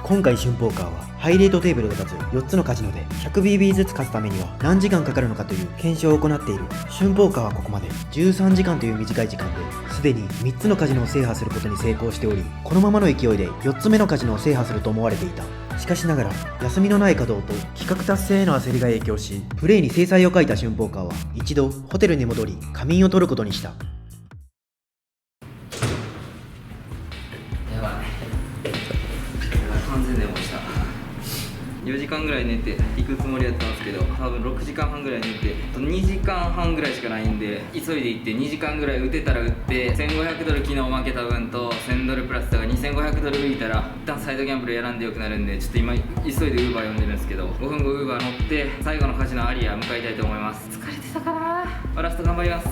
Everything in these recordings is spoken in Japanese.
今回春ポーカーはハイレートテーブルが立つ4つのカジノで 100BB ずつ勝つためには何時間かかるのかという検証を行っている。春ポーカーはここまで13時間という短い時間ですでに3つのカジノを制覇することに成功しており、このままの勢いで4つ目のカジノを制覇すると思われていた。しかしながら休みのない稼働と企画達成への焦りが影響し、プレイに制裁を書いた春ポーカーは一度ホテルに戻り仮眠を取ることにした。やばい完全寝ました。4時間ぐらい寝て行くつもりだったんですけど、多分6時間半ぐらい寝て2時間半ぐらいしかないんで、急いで行って2時間ぐらい打てたら打って1500ドル昨日負けた分と1000ドルプラスだから2500ドル浮いたら一旦サイドギャンブルやらんでよくなるんで、ちょっと今急いで Uber 呼んでるんですけど、5分後 Uber 乗って最後のカジノアリア向かいたいと思います。疲れてたかな。ラスト頑張ります。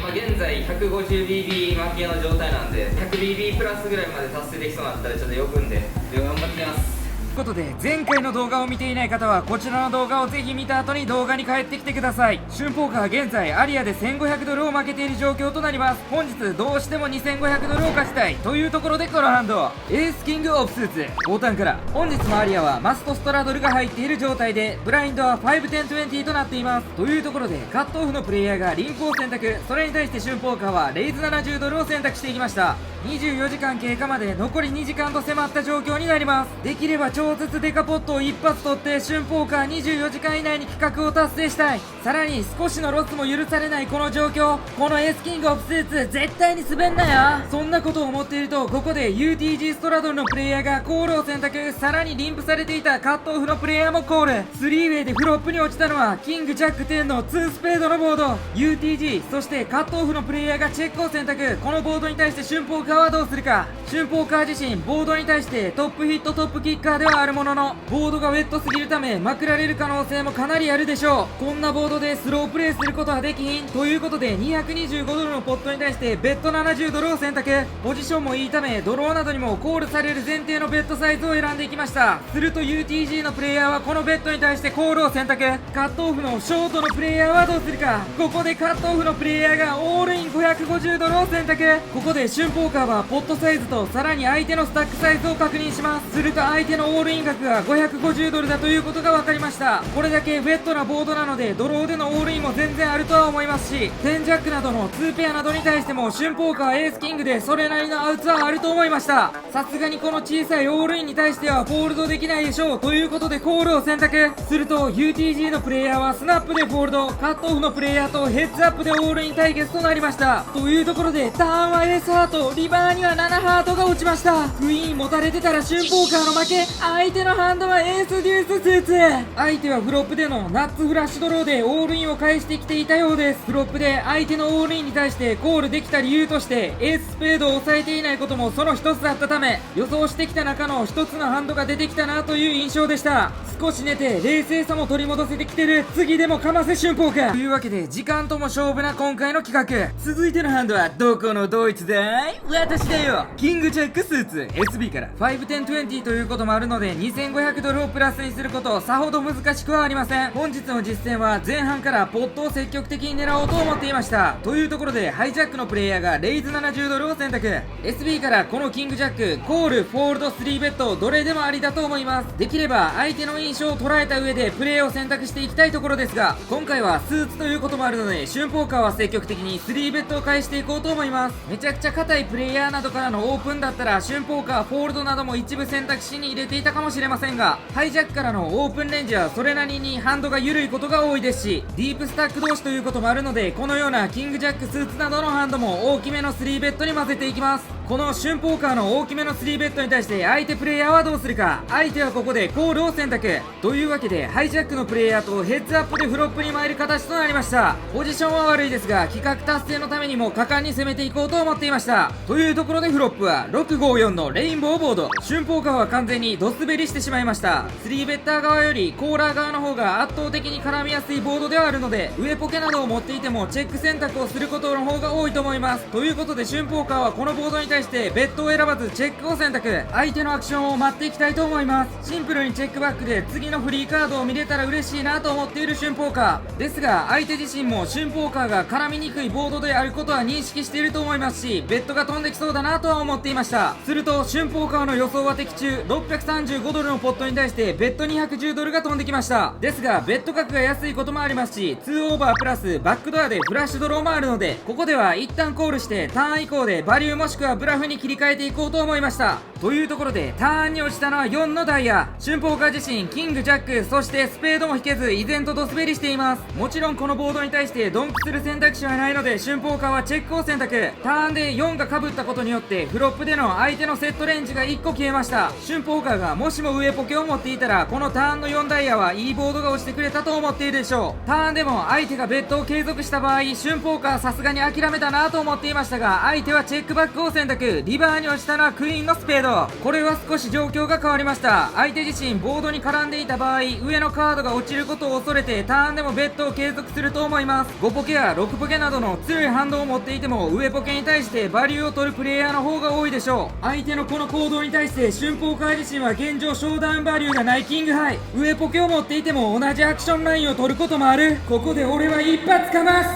現在 150BB 負けの状態なんで 100BB プラスぐらいまで達成できそうになったらちょっとよくんで頑張ってきます。ということで、前回の動画を見ていない方はこちらの動画をぜひ見た後に動画に帰ってきてください。春ポーカーは現在アリアで1500ドルを負けている状況となります。本日どうしても2500ドルを勝ちたいというところでこのハンドエースキングオブスーツボタンから、本日もアリアはマストストラドルが入っている状態でブラインドは51020となっています。というところでカットオフのプレイヤーがリンクを選択、それに対して春ポーカーはレイズ70ドルを選択していきました。24時間経過まで残り2時間と迫った状況になります。できれば超絶デカポットを一発取って春ポーカー24時間以内に企画を達成したい。さらに少しのロスも許されないこの状況、このエースキングオブスーツ絶対に滑んなよ。そんなことを思っていると、ここで UTG ストラドルのプレイヤーがコールを選択、さらにリンプされていたカットオフのプレイヤーもコール。3ウェイでフロップに落ちたのはキングジャック10の2スペードのボード。 UTG そしてカットオフのプレイヤーがチェックを選択。このボードに対して春ポーカーはどうするか。春ポーカー自身ボードに対してトップヒットトップキッカーではあるものの、ボードがウェットすぎるためまくられる可能性もかなりあるでしょう。こんなボードでスロープレイすることはできひんということで、225ドルのポットに対してベッド70ドルを選択。ポジションもいいためドローなどにもコールされる前提のベッドサイズを選んでいきました。すると UTG のプレイヤーはこのベッドに対してコールを選択。カットオフのショートのプレイヤーはどうするか。ここでカットオフのプレイヤーがオールイン550ドルを選択。ここで春ポーカーはポットサイズとさらに相手のスタックサイズを確認します。すると相手のオールイン額が550ドルだということが分かりました。これだけウェットなボードなのでドローでのオールインも全然あるとは思いますし、10ジャックなどの2ペアなどに対しても春ポーカーエースキングでそれなりのアウツはあると思いました。さすがにこの小さいオールインに対してはフォールドできないでしょうということでコールを選択。すると UTG のプレイヤーはスナップでフォールド、カットオフのプレイヤーとヘッズアップでオールイン対決となりました。というところでターンはエースハート、リバーには7ハートが落ちました。クイーン持たれてたら春ポーカーの負け。相手のハンドはエースデューススーツ。相手はフロップでのナッツフラッシュドローでオールインを返してきていたようです。フロップで相手のオールインに対してコールできた理由としてエーススペードを抑えていないこともその一つだったため、予想してきた中の一つのハンドが出てきたなという印象でした。少し寝て冷静さも取り戻せてきてる。次でもかませ春ポーカーというわけで、時間とも勝負な今回の企画。続いてのハンドはどこのドイツだい。私だよ。キングジャックスーツ SB から51020ということもあるので2500ドルをプラスにすることさほど難しくはありません。本日の実戦は前半からポットを積極的に狙おうと思っていました。というところでハイジャックのプレイヤーがレイズ70ドルを選択。 SB からこのキングジャック、コール、フォールド、3ベッドどれでもありだと思います。できれば相手の印象を捉えた上でプレーを選択していきたいところですが、今回はスーツということもあるので春ポーカーは積極的に3ベッドを返していこうと思います。めちゃくちゃ硬いプレイヤーなどからのオープンだったら春ポーカー、フォールドなども一部選択肢に入れていたかもしれませんが、ハイジャックからのオープンレンジはそれなりにハンドが緩いことが多いですし、ディープスタック同士ということもあるので、このようなキングジャックスーツなどのハンドも大きめの3ベッドに混ぜていきます。この春ポーカーの大きめの3ベッドに対して相手プレイヤーはどうするか。相手はここでコールを選択というわけで、ハイジャックのプレイヤーとヘッズアップでフロップに参る形となりました。ポジションは悪いですが企画達成のためにも果敢に攻めていこうと思っていました。というところでフロップは654のレインボーボード。春ポーカーは完全にドスベリしてしまいました。3ベッター側よりコーラー側の方が圧倒的に絡みやすいボードではあるので、上ポケなどを持っていてもチェック選択をすることの方が多いと思います。ということで春ポーカーはこのボードに対してベッドを選ばずチェックを選択。相手のアクションを待っていきたいと思います。シンプルにチェックバックでで次のフリーカードを見れたら嬉しいなと思っている春ポーカーですが、相手自身も春ポーカーが絡みにくいボードであることは認識していると思いますし、ベッドが飛んできそうだなとは思っていました。すると春ポーカーの予想は的中、635ドルのポットに対してベッド210ドルが飛んできました。ですがベッド額が安いこともありますし、2オーバープラスバックドアでフラッシュドローもあるので、ここでは一旦コールしてターン以降でバリューもしくはブラフに切り替えていこうと思いました。というところでターンに落ちたのは4のダイヤ。春ポーカー自身キングジャックそしてスペードも引けず依然とドスベリしています。もちろんこのボードに対してドンキする選択肢はないので、春ポーカーはチェックを選択。ターンで4が被ったことによってフロップでの相手のセットレンジが1個消えました。春ポーカーがもしも上ポケを持っていたら、このターンの4ダイヤはいいボードが落ちてくれたと思っているでしょう。ターンでも相手がベッドを継続した場合、春ポーカーさすがに諦めたなと思っていましたが、相手はチェックバックを選択。リバーに落ちたのはクイーンのスペード。これは少し状況が変わりました。相手自身ボードに絡んでいた場合、上のカードが落ちることを恐れてターンでもベッドを継続すると思います。5ポケや6ポケなどの強い反動を持っていても、上ポケに対してバリューを取るプレイヤーの方が多いでしょう。相手のこの行動に対して春ポーカー自身は現状ショーダウンバリューがないキングハイ。上ポケを持っていても同じアクションラインを取ることもある。ここで俺は一発かます。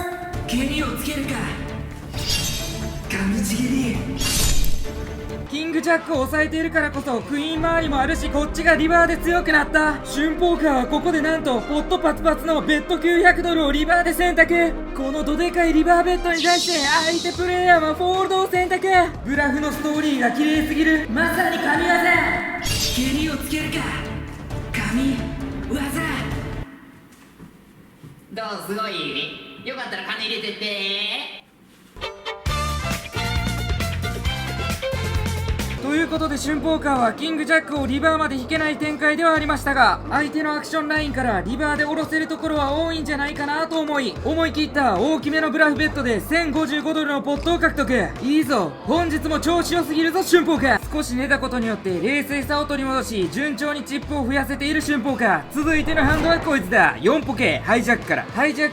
蹴りをつけるか、ガムちぎり。キングジャックを抑えているからこそクイーン周りもあるし、こっちがリバーで強くなった。春ポーカーはここでなんとポットパツパツのベッド900ドルをリバーで選択。このどでかいリバーベッドに対して相手プレイヤーはフォールドを選択。ブラフのストーリーが綺麗すぎる。まさに神業。蹴りをつけるか、神技。どうすごいよかったら金入れてって。ということで春ポーカーはキングジャックをリバーまで引けない展開ではありましたが、相手のアクションラインからリバーで下ろせるところは多いんじゃないかなと思い切った大きめのブラフベッドで1055ドルのポットを獲得。いいぞ、本日も調子良すぎるぞ春ポーカー。少し寝たことによって冷静さを取り戻し、順調にチップを増やせている春ポーカー。続いてのハンドはこいつだ。4ポケハイジャック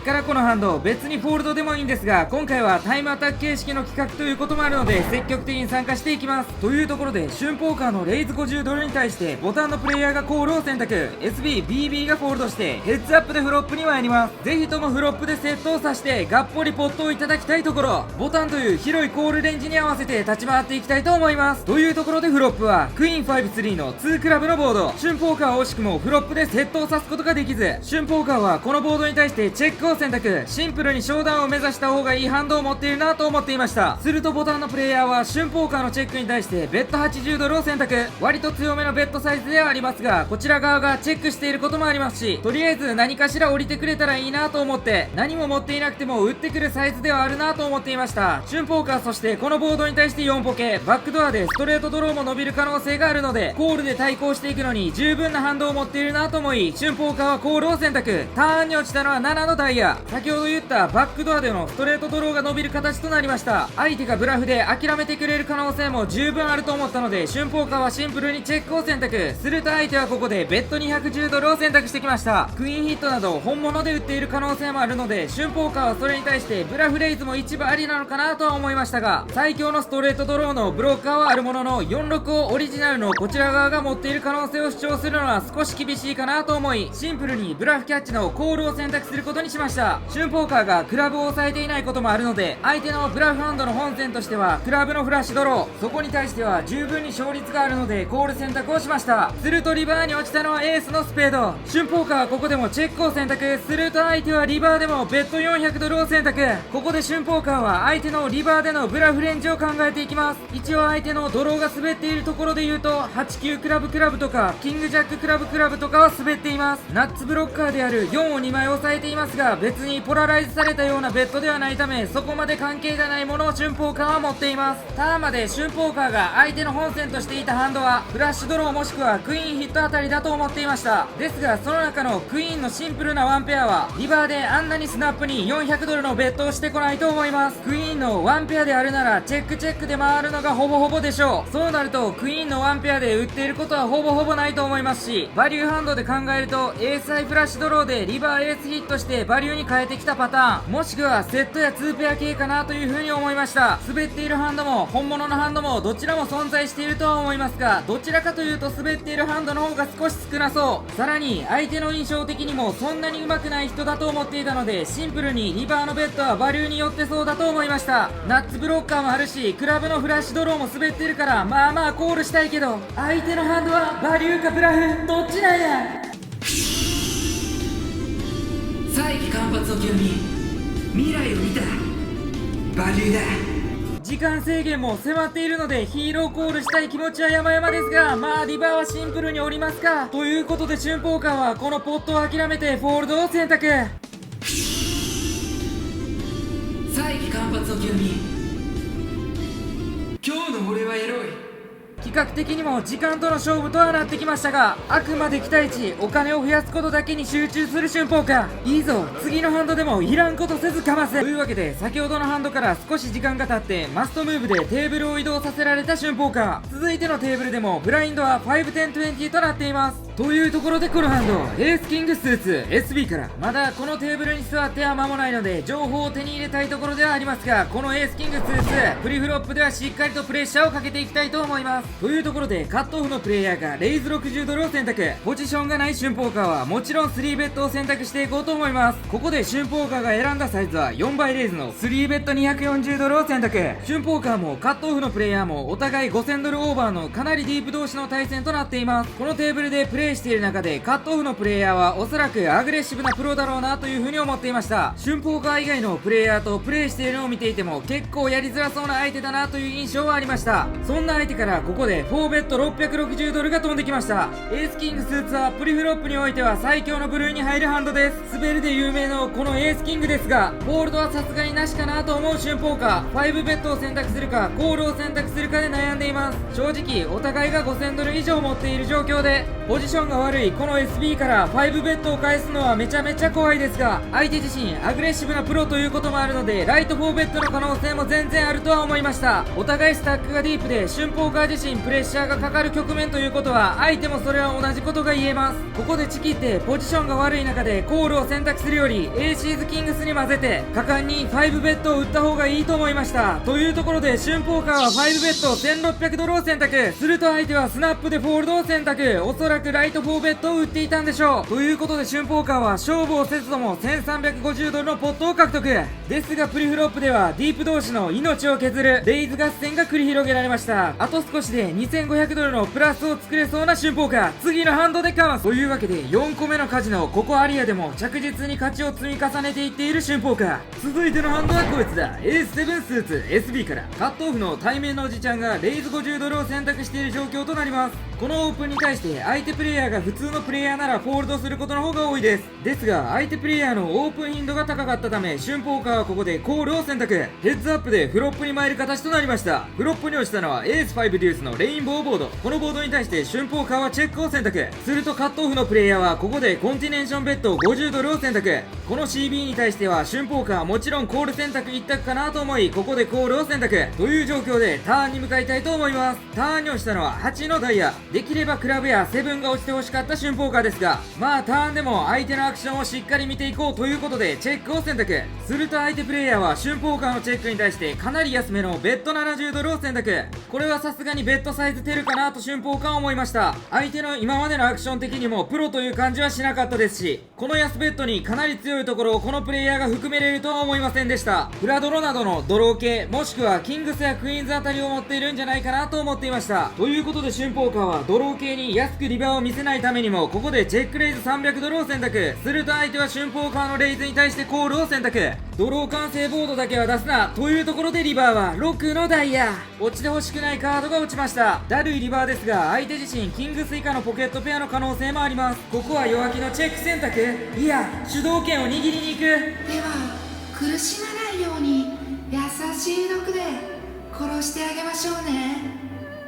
からこのハンド、別にフォールドでもいいんですが、今回はタイムアタック形式の企画ということもあるので積極的に参加していきます。というところで春ポーカーのレイズ50ドルに対してボタンのプレイヤーがコールを選択。 SB、BB がフォールドしてヘッズアップでフロップに参ります。ぜひともフロップでセットをさしてがっぽりポットをいただきたいところ、ボタンという広いコールレンジに合わせて立ち回っていきたいと思います。というところでフロップはクイーン5-3の2クラブのボード。春ポーカーは惜しくもフロップでセットをさすことができず、春ポーカーはこのボードに対してチェックを選択。シンプルにショーダウンを目指した方がいいハンドを持っているなと思っていました。するとボタンのプレイヤーは春ポーカーのチェックに対してベッド80ドルを選択。割と強めのベッドサイズではありますが、こちら側がチェックしていることもありますし、とりあえず何かしら降りてくれたらいいなと思って、何も持っていなくても打ってくるサイズではあるなと思っていました。春ポーカー、そしてこのボードに対して4ポケ、バックドアでストレートドローも伸びる可能性があるので、コールで対抗していくのに十分な反動を持っているなと思い、春ポーカーはコールを選択。ターンに落ちたのは7のダイヤ。先ほど言ったバックドアでのストレートドローが伸びる形となりました。相手がブラフで諦めてくれる可能性も十分あると思ったので、春ポーカーはシンプルにチェックを選択。すると相手はここでベッド210ドルを選択してきました。クイーンヒットなど本物で打っている可能性もあるので、春ポーカーはそれに対してブラフレイズも一部ありなのかなとは思いましたが、最強のストレートドローのブローカーはあるものの、46をオリジナルのこちら側が持っている可能性を主張するのは少し厳しいかなと思い、シンプルにブラフキャッチのコールを選択することにしました。春ポーカーがクラブを抑えていないこともあるので、相手のブラフハンドの本線としてはクラブのフラッシュドロー、そこに対しては十分に勝率があるのでコール選択をしました。するとリバーに落ちたのはエースのスペード。春ポーカーはここでもチェックを選択。すると相手はリバーでもベッド400ドルを選択。ここで春ポーカーは相手のリバーでのブラフレンジを考えていきます。一応相手のドローが滑っているところで言うと、89クラブとかキングジャッククラブとかは滑っています。ナッツブロッカーである4を2枚押さえていますが、別にポラライズされたようなベッドではないため、そこまで関係がないものを春ポーカーは持っています。ターンまで春ポーカーが相手の本線としていたハンドはフラッシュドローもしくはクイーンヒットあたりだと思っていました。ですがその中のクイーンのシンプルなワンペアはリバーであんなにスナップに400ドルのベッドをしてこないと思います。クイーンのワンペアであるならチェックで回るのがほぼほぼでしょう。そうそうなるとクイーンのワンペアで売っていることはほぼほぼないと思いますし、バリューハンドで考えるとエースアイフラッシュドローでリバーエースヒットしてバリューに変えてきたパターン、もしくはセットや2ペア系かなという風に思いました。滑っているハンドも本物のハンドもどちらも存在しているとは思いますが、どちらかというと滑っているハンドの方が少し少なそう。さらに相手の印象的にもそんなに上手くない人だと思っていたので、シンプルにリバーのベッドはバリューによってそうだと思いました。ナッツブロッカーもあるし、クラブのフラッシュドローも滑ってるから、まあまあコールしたいけど、相手のハンドはバリューかブラフどっちなんや。再起間髪を極み未来を見たバリューだ。時間制限も迫っているのでヒーローコールしたい気持ちは山々ですが、まあリバーはシンプルに降りますか。ということで春ポーカーはこのポットを諦めてフォールドを選択。再起間髪を極み今日の俺はエロい。企画的にも時間との勝負とはなってきましたが、あくまで期待値お金を増やすことだけに集中する春ポーカー。いいぞ、次のハンドでもいらんことせずかませ。というわけで先ほどのハンドから少し時間が経ってマストムーブでテーブルを移動させられた春ポーカー。続いてのテーブルでもブラインドは5、10、20となっています。というところでこのハンドエースキングスーツ SB から、まだこのテーブルに座っては間もないので情報を手に入れたいところではありますが、このエースキングスーツプリフロップではしっかりとプレッシャーをかけていきたいと思います。というところでカットオフのプレイヤーがレイズ60ドルを選択。ポジションがない春ポーカーはもちろん3ベットを選択していこうと思います。ここで春ポーカーが選んだサイズは4倍レイズの3ベット240ドルを選択。春ポーカーもカットオフのプレイヤーもお互い5000ドルオーバーのかなりディープ同士の対戦となっています。このテーブルでプレイしている中でカットオフのプレイヤーはおそらくアグレッシブなプロだろうなという風に思っていました。春ポーカー以外のプレイヤーとプレイしているのを見ていても結構やりづらそうな相手だなという印象はありました。そんな相手からここで4ベット660ドルが飛んできました。エースキングスーツはプリフロップにおいては最強の部類に入るハンドです。滑るで有名のこのエースキングですが、ホールドはさすがになしかなと思う春ポーカー。5ベットを選択するかコールを選択するかで悩んでいます。正直お互いが5000ドル以上持っている状況でポジションが悪いこの SB から5ベットを返すのはめちゃめちゃ怖いですが、相手自身アグレッシブなプロということもあるのでライト4ベットの可能性も全然あるとは思いました。お互いスタックがディープで春ポーカー自身プレッシャーがかかる局面ということは相手もそれは同じことが言えます。ここでチキってポジションが悪い中でコールを選択するよりエーシーズキングスに混ぜて果敢に5ベットを打った方がいいと思いました。というところで春ポーカーは5ベット1600ドルを選択すると、相手はスナップでフォールドを選択。おそらくライト4ベットを打っていたんでしょう。ということで春ポーカーは勝負をせずとも1350ドルのポットを獲得ですが、プリフロップではディープ同士の命を削るレイズ合戦が繰り広げられました。あと少しで2500ドルのプラスを作れそうな春ポーカー、次のハンドでかます。というわけで4個目のカジノ、ここアリアでも着実に勝ちを積み重ねていっている春ポーカー。続いてのハンドはこいつだ。エース7スーツ SB からカットオフの対面のおじちゃんがレイズ50ドルを選択している状況となります。このオープンに対して相手プレイヤーが普通のプレイヤーならフォールドすることの方が多いですが、相手プレイヤーのオープン頻度が高かったため春ポーカーはここでコールを選択。ヘッズアップでフロップに参る形となりました。フロップに落ちたのはエース5デュースのレインボーボード。このボードに対して春ポーカーはチェックを選択すると、カットオフのプレイヤーはここでコンティネンションベッド50ドルを選択。この CB に対しては春ポーカーはもちろんコール選択一択かなと思い、ここでコールを選択という状況でターンに向かいたいと思います。ターンに落ちたのは8のダイヤ。できればクラブや7が落ちてほしかった春ポーカーですが、まあターンでも相手のアクションをしっかり見ていこうということでチェックを選択すると、相手プレイヤーは春ポーカーのチェックに対してかなり安めのベッド70ドルを選択。これはさすがにベッドサイズ出るかなと春ポーカーは思いました。相手の今までのアクション的にもプロという感じはしなかったですし、この安ベッドにかなり強いところをこのプレイヤーが含めれるとは思いませんでした。フラドロなどのドロー系もしくはキングスやクイーンズあたりを持っているんじゃないかなと思っていました。ということで春ポーカーはドロー系に安くリバーを見せないためにもここでチェックレイズ300ドルを選択すると、相手は春ポーカーのレイズに対してコールを選択。ドロー完成ボードだけは出すなというところでリバーは6のダイヤ。落ちてほしくないカードが落ちました。だるいリバーですが相手自身キングス以下のポケットペアの可能性もあります。ここは弱気のチェック選択、いや主導権を握りに行く。では苦しまないように優しい毒で殺してあげましょうね。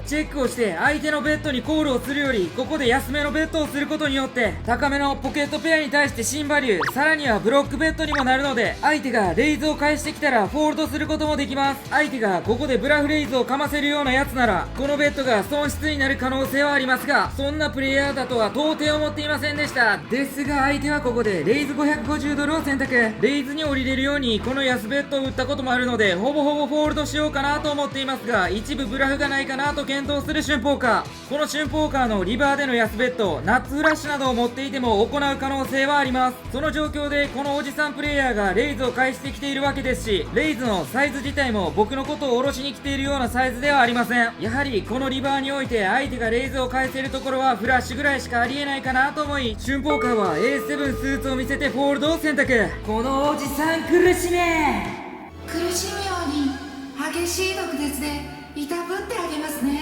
チェックをして相手のベッドにコールをするよりここで安めのベッドをすることによって高めのポケットペアに対して新バリュー、さらにはブロックベッドにもなるので、相手がレイズを返してきたらフォールドすることもできます。相手がここでブラフレイズをかませるようなやつならこのベッドが損失になる可能性はありますが、そんなプレイヤーだとは到底思っていませんでした。ですが相手はここでレイズ550ドルを選択。レイズに降りれるようにこの安ベッドを打ったこともあるので、ほぼほぼフォールドしようかなと思っていますが、一部ブラフがないかなと検討する春ポーカー。この春ポーカーのリバーでの安ベッド、ナッツフラッシュなどを持っていても行う可能性はあります。その状況でこのおじさんプレイヤーがレイズを返してきているわけですし、レイズのサイズ自体も僕のことを下ろしに来ているようなサイズではありません。やはりこのリバーにおいて相手がレイズを返せるところはフラッシュぐらいしかありえないかなと思い、春ポーカーは A7 スーツを見せてフォールドを選択。このおじさん苦しめ。苦しむように激しい毒舌でいたぶってあげますね。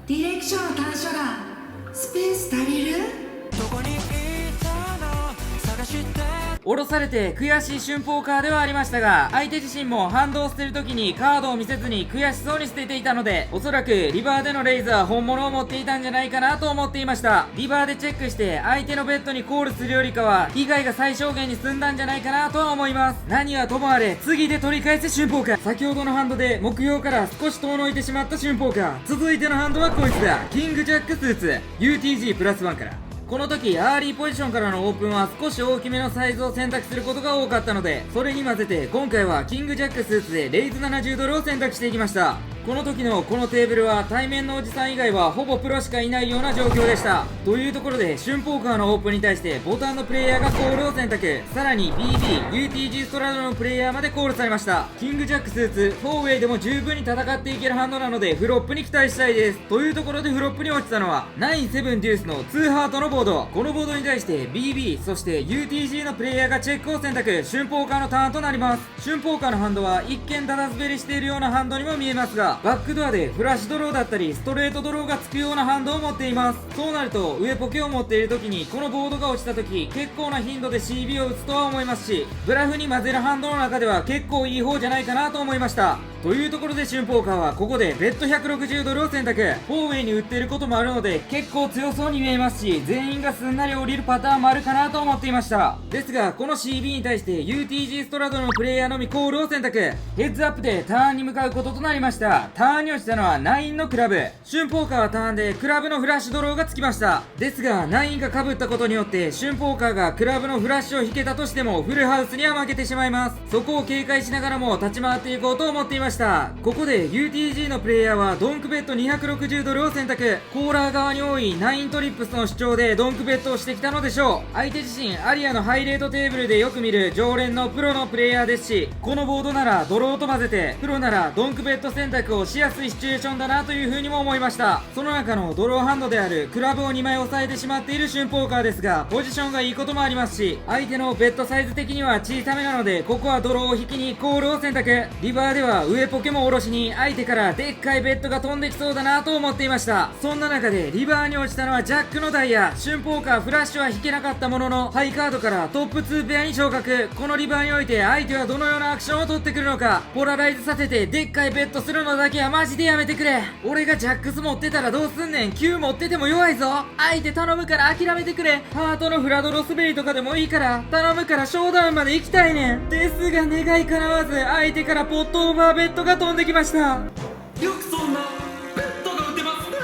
ディレクションの短所がスペース足りる？降ろされて悔しい春ポーカーではありましたが、相手自身もハンドを捨てるときにカードを見せずに悔しそうに捨てていたので、おそらくリバーでのレイズは本物を持っていたんじゃないかなと思っていました。リバーでチェックして相手のベッドにコールするよりかは被害が最小限に済んだんじゃないかなとは思います。何はともあれ次で取り返せ春ポーカー。先ほどのハンドで目標から少し遠のいてしまった春ポーカー。続いてのハンドはこいつだ。キングジャックスーツ UTG プラス1から。この時アーリーポジションからのオープンは少し大きめのサイズを選択することが多かったので、それに混ぜて今回はキングジャックスーツでレイズ70ドルを選択していきました。この時のこのテーブルは対面のおじさん以外はほぼプロしかいないような状況でした。というところで春ポーカーのオープンに対してボタンのプレイヤーがコールを選択。さらに BB、UTG ストラドのプレイヤーまでコールされました。キングジャックスーツ、フォーウェイでも十分に戦っていけるハンドなのでフロップに期待したいです。というところでフロップに落ちたのは9-7デュースの2ハートのボード。このボードに対して BB そして UTG のプレイヤーがチェックを選択。春ポーカーのターンとなります。春ポーカーのハンドは一見ダダ滑りしているようなハンドにも見えますが、バックドアでフラッシュドローだったりストレートドローがつくようなハンドを持っています。そうなると上ポケを持っている時にこのボードが落ちた時結構な頻度で CB を打つとは思いますし、ブラフに混ぜるハンドの中では結構いい方じゃないかなと思いました。というところで春ポーカーはここでベッド160ドルを選択。フォーウェイに売っていることもあるので結構強そうに見えますし、全員がすんなり降りるパターンもあるかなと思っていました。ですがこの CB に対して UTG ストラドのプレイヤーのみコールを選択。ヘッズアップでターンに向かうこととなりました。ターンに落ちたのは9のクラブ。春ポーカーはターンでクラブのフラッシュドローがつきました。ですが9が被ったことによって春ポーカーがクラブのフラッシュを引けたとしてもフルハウスには負けてしまいます。そこを警戒しながらも立ち回っていこうと思っていました。ここで UTG のプレイヤーはドンクベッド260ドルを選択。コーラー側に多い9トリップスの主張でドンクベッドをしてきたのでしょう。相手自身アリアのハイレートテーブルでよく見る常連のプロのプレイヤーですし、このボードならドローと混ぜてプロならドンクベッド選択をしやすいシチュエーションだなという風にも思いました。その中のドローハンドであるクラブを2枚押さえてしまっている春ポーカーですが、ポジションがいいこともありますし、相手のベッドサイズ的には小さめなのでここはドローを引きにコールを選択。リバーでは上ポケも下ろしに相手からでっかいベッドが飛んできそうだなと思っていました。そんな中でリバーに落ちたのはジャックのダイヤ。春ポーカーフラッシュは引けなかったもののハイカードからトップ2ペアに昇格。このリバーにおいて相手はどのようなアクションを取ってくるのか。ポラライズさせてでっかいベッドするのだけはマジでやめてくれ。俺がジャックス持ってたらどうすんねん。9持ってても弱いぞ。相手頼むから諦めてくれ。ハートのフラドロ滑りとかでもいいから頼むからショーダウンまで行きたいねん。ですが願い叶わず相手からポットオーバーベッドが飛んできました。よくそんなベッドが打てますね。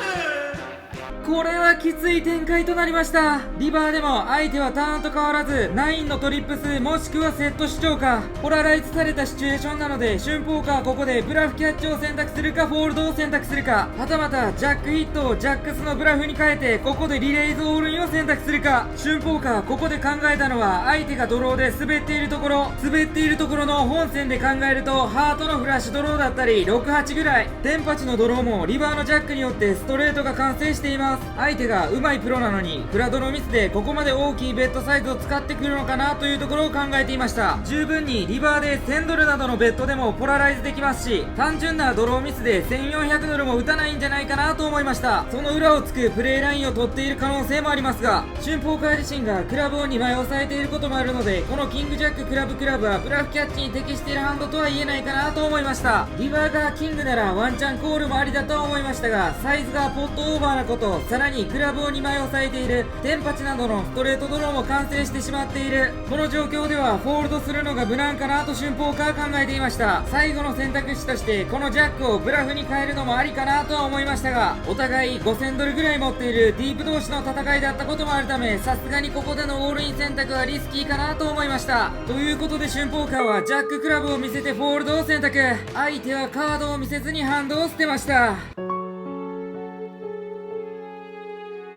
これはきつい展開となりました。リバーでも相手はターンと変わらず9のトリップスもしくはセット主張か。ポラライズされたシチュエーションなので春ポーカーはここでブラフキャッチを選択するかフォールドを選択するか、はたまたジャックヒットをジャックスのブラフに変えてここでリレイズオールインを選択するか。春ポーカーはここで考えたのは相手がドローで滑っているところの本線で考えるとハートのフラッシュドローだったり68ぐらい、テンパチのドローもリバーのジャックによってストレートが完成しています。ます。相手が上手いプロなのにフラドのミスでここまで大きいベッドサイズを使ってくるのかなというところを考えていました。十分にリバーで1000ドルなどのベッドでもポラライズできますし、単純なドローミスで1400ドルも打たないんじゃないかなと思いました。その裏をつくプレイラインを取っている可能性もありますが、春ポーカー自身がクラブを2枚押さえていることもあるので、このキングジャッククラブはブラフキャッチに適しているハンドとは言えないかなと思いました。リバーがキングならワンチャンコールもありだとは思いましたが、サイズがポットオーバーなこと、さらにクラブを2枚押さえているテンパチなどのストレートドローも完成してしまっている。この状況ではフォールドするのが無難かなと春ポーカー考えていました。最後の選択肢としてこのジャックをブラフに変えるのもありかなとは思いましたが、お互い5000ドルぐらい持っているディープ同士の戦いだったこともあるため、さすがにここでのオールイン選択はリスキーかなと思いました。ということで春ポーカーはジャッククラブを見せてフォールドを選択。相手はカードを見せずにハンドを捨てました。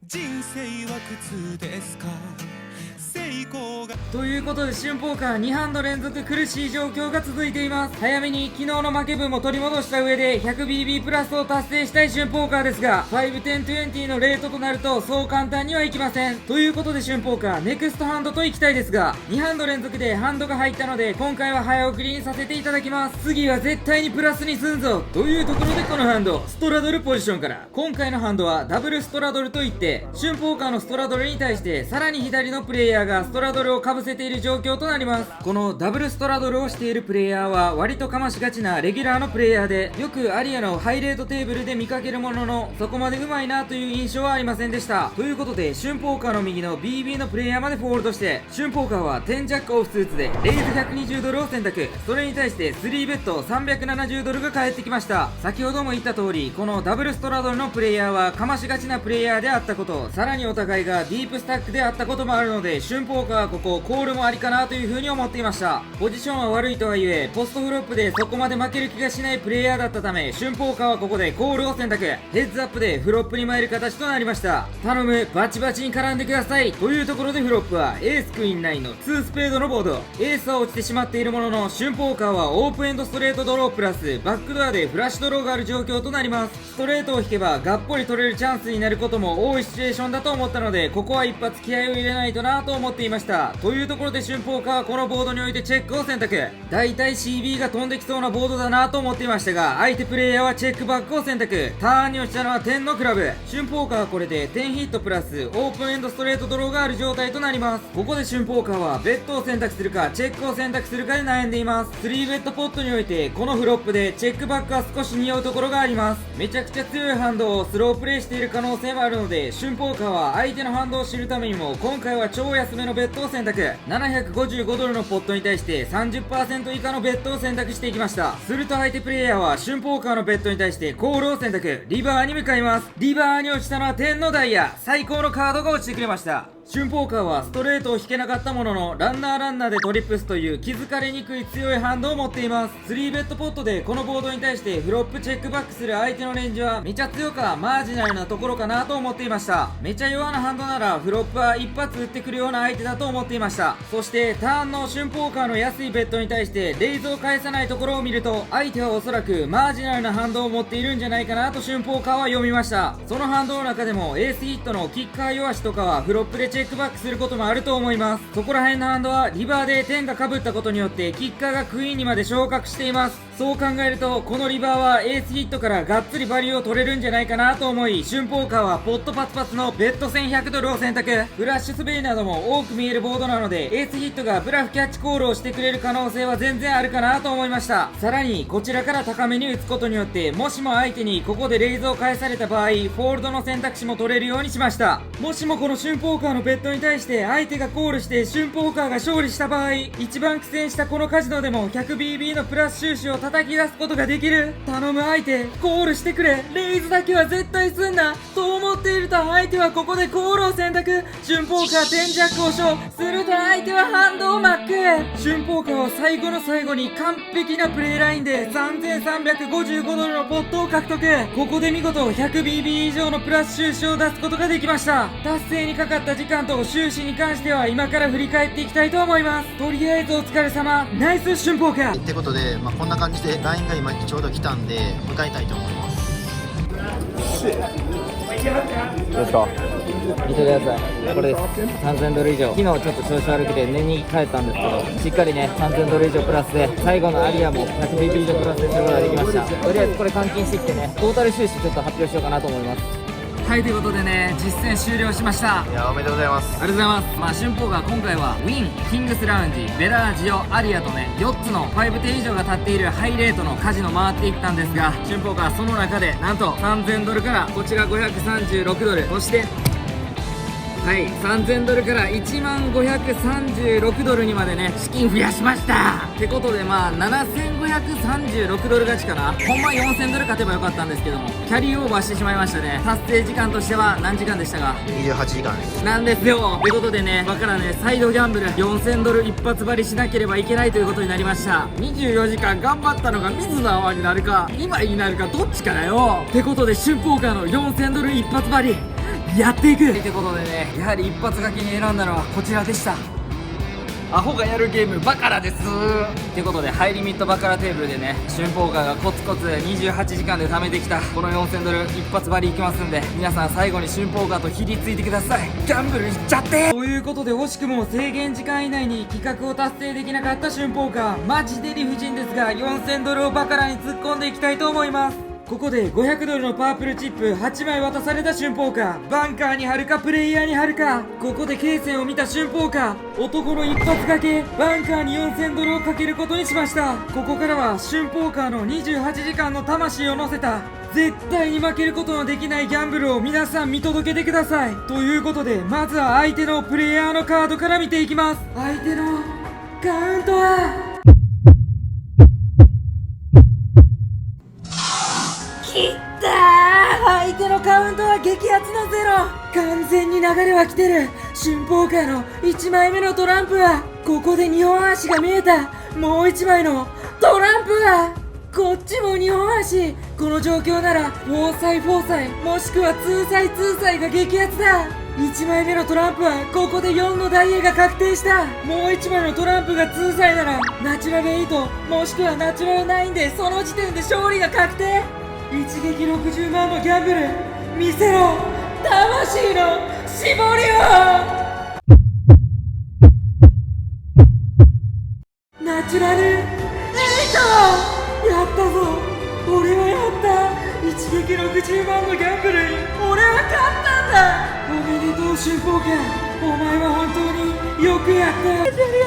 人生は苦痛ですか。成功がということで春ポーカー2ハンド連続苦しい状況が続いています。早めに昨日の負け分も取り戻した上で 100BB プラスを達成したい春ポーカーですが、5、10、20のレートとなるとそう簡単にはいきません。ということで春ポーカーネクストハンドといきたいですが、2ハンド連続でハンドが入ったので今回は早送りにさせていただきます。次は絶対にプラスにすんぞというところで、このハンドストラドルポジションから、今回のハンドはダブルストラドルといって、春ポーカーのストラドルに対してさらに左のプレイヤーがストラドルをかぶせている状況となります。このダブルストラドルをしているプレイヤーは割とかましがちなレギュラーのプレイヤーで、よくアリアのハイレートテーブルで見かけるものの、そこまで上手いなという印象はありませんでした。ということで春ポーカーの右の BB のプレイヤーまでフォールドして、春ポーカーは10ジャックオフスーツでレイズ120ドルを選択。それに対して3ベッド370ドルが返ってきました。先ほども言った通り、このダブルストラドルのプレイヤーはかましがちなプレイヤーであったこと、さらにお互いがディープスタックであったこともあるので、春ポーカーはここコールもありかなという風に思っていました。ポジションは悪いとはいえポストフロップでそこまで負ける気がしないプレイヤーだったため、春ポーカーはここでコールを選択。ヘッズアップでフロップに参る形となりました。頼む、バチバチに絡んでくださいというところで、フロップはエースクイーン9の2スペードのボード。エースは落ちてしまっているものの、春ポーカーはオープンエンドストレートドロープラスバックドアでフラッシュドローがある状況となります。ストレートを引けばがっぽり取れるチャンスになることも多いシチュエーションだと思ったので、ここは一発気合を入れないとなと思っていました。というところで春ポーカーはこのボードにおいてチェックを選択。だいたい CB が飛んできそうなボードだなと思っていましたが、相手プレイヤーはチェックバックを選択。ターンに落ちたのは10のクラブ。春ポーカーはこれで10ヒットプラスオープンエンドストレートドローがある状態となります。ここで春ポーカーはベッドを選択するかチェックを選択するかで悩んでいます。3ベッドポットにおいてこのフロップでチェックバックは少し匂うところがあります。めちゃくちゃ強いハンドをスロープレイしている可能性もあるので、春ポーカーは相手のハンドを知るためにも今回は超安めのベッドを選択。755ドルのポットに対して 30% 以下のベッドを選択していきました。すると相手プレイヤーは春ポーカーのベッドに対してコールを選択。リバーに向かいます。リバーに落ちたのは10のダイヤ。最高のカードが落ちてくれました。春ポーカーはストレートを引けなかったものの、ランナーでトリップスという気づかれにくい強いハンドを持っています。3ベッドポットでこのボードに対してフロップチェックバックする相手のレンジはめちゃ強かマージナルなところかなと思っていました。めちゃ弱なハンドならフロップは一発打ってくるような相手だと思っていました。そしてターンの春ポーカーの安いベッドに対してレイズを返さないところを見ると、相手はおそらくマージナルなハンドを持っているんじゃないかなと春ポーカーは読みました。そのハンドの中でもエースヒットのキッカー弱しとかはフロップでチェックバックすることもあると思います。そこら辺のハンドはリバーで10が被ったことによってキッカーがクイーンにまで昇格しています。そう考えるとこのリバーはエースヒットからがっつりバリューを取れるんじゃないかなと思い、春ポーカーはポットパツパツのベッド1100ドルを選択。フラッシュ滑りなども多く見えるボードなので、エースヒットがブラフキャッチコールをしてくれる可能性は全然あるかなと思いました。さらにこちらから高めに打つことによって、もしも相手にここでレイズを返された場合フォールドの選択肢も取れるようにしました。もしもこの春ポーカーのベッドに対して相手がコールして春ポーカーが勝利した場合、一番苦戦したこのカジノでも 100BB のプラス収支を叩き出すことができる。頼む相手、コールしてくれ。レイズだけは絶対すんなと思っていると、相手はここでコールを選択。春ポーカー10ジャックをショーすると相手はハンドをマック。春ポーカーは最後の最後に完璧なプレイラインで3355ドルのポットを獲得。ここで見事 100BB 以上のプラス収支を出すことができました。達成にかかった時間と収支に関しては今から振り返っていきたいと思います。とりあえずお疲れ様。ナイス春ポーカーってことで、こんな感じで LINE が今ちょうど来たんで迎えたいと思います。ですか。見てください、これです。3000ドル以上。昨日ちょっと調子悪くて寝に帰ったんですけど、しっかりね3000ドル以上プラスで、最後のアリアも 100BB 以上プラスですることができました。とりあえずこれ換金してきてね、トータル収支ちょっと発表しようかなと思います。はい、ということでね、実践終了しました。いやおめでとうございます。ありがとうございます。春ポーカー今回はウィン、キングスラウンジ、ベラージオ、アリアとね4つの5点以上が立っているハイレートのカジノ回っていったんですが、春ポーカーその中でなんと3000ドルからこちら536ドル、そしてはい3000ドルから1万536ドルにまでね資金増やしましたってことで、まあ7536ドル勝ちかな。ほんま4000ドル勝てばよかったんですけども、キャリーオーバーしてしまいましたね。達成時間としては何時間でしたか28時間です。なんですよ。ってことでね、今からねサイドギャンブル4000ドル一発張りしなければいけないということになりました。24時間頑張ったのが水の泡になるか今になるかどっちかだよ。ってことで春ポーカーの4000ドル一発張りやっていくってことでね、やはり一発書きに選んだのはこちらでした。アホがやるゲームバカラですってことで、ハイリミットバカラテーブルでね、春ポーカーがコツコツ28時間で貯めてきたこの4000ドル一発張りいきますんで、皆さん最後に春ポーカーとひりついてください。ギャンブルいっちゃってということで、惜しくも制限時間以内に企画を達成できなかった春ポーカー、マジで理不尽ですが4000ドルをバカラに突っ込んでいきたいと思います。ここで500ドルのパープルチップ8枚渡された春ポーカー、バンカーに貼るかプレイヤーに貼るか。ここで経線を見た春ポーカー、男の一発かけバンカーに4000ドルをかけることにしました。ここからは春ポーカーの28時間の魂を乗せた絶対に負けることのできないギャンブルを皆さん見届けてください。ということで、まずは相手のプレイヤーのカードから見ていきます。相手のカウントは相手のカウントは激アツのゼロ。完全に流れは来てる。春ポーカーの1枚目のトランプはここで2本足が見えた。もう1枚のトランプはこっちも2本足。この状況ならフォーサイもしくはツーサイが激アツだ。1枚目のトランプはここで4のダイエが確定した。もう1枚のトランプが2サイならナチュラル8もしくはナチュラル9でその時点で勝利が確定。一撃60万のギャンブル見せろ、魂の絞りを。ナチュラル8やったぞ。俺はやった。一撃60万のギャンブルに俺は勝ったんだ。おめでとう春ポーカー、お前は本当によくやった。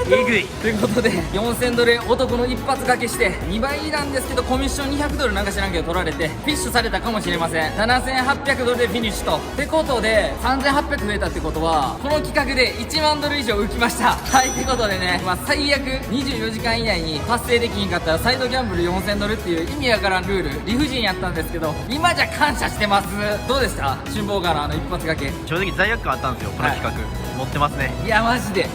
えぐいということで、4000ドル男の一発掛けして2倍なんですけど、コミッション200ドルなんか知らんけど取られてフィッシュされたかもしれません。7800ドルでフィニッシュと。ってことで3800増えたってことは、この企画で1万ドル以上浮きました。はい、ってことでね、最悪24時間以内に達成できひんかったらサイドギャンブル4000ドルっていう意味わからんルール、理不尽やったんですけど、今じゃ感謝してます。どうでした春ポーカーのあの一発掛け。正直罪悪感あったんですよ、この企画、持ってますね。いやマジで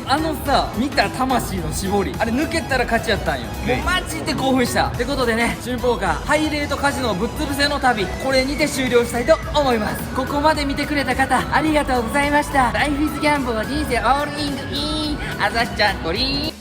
見た魂の絞り、あれ抜けたら勝ちやったんよ。もうマジで興奮した。ってことでね、春ポーカーハイレートカジノぶっ潰せの旅、これにて終了したいと思います。ここまで見てくれた方ありがとうございました。ライフイズギャンブル、人生オールイングイン、あざっちゃんゴリーン。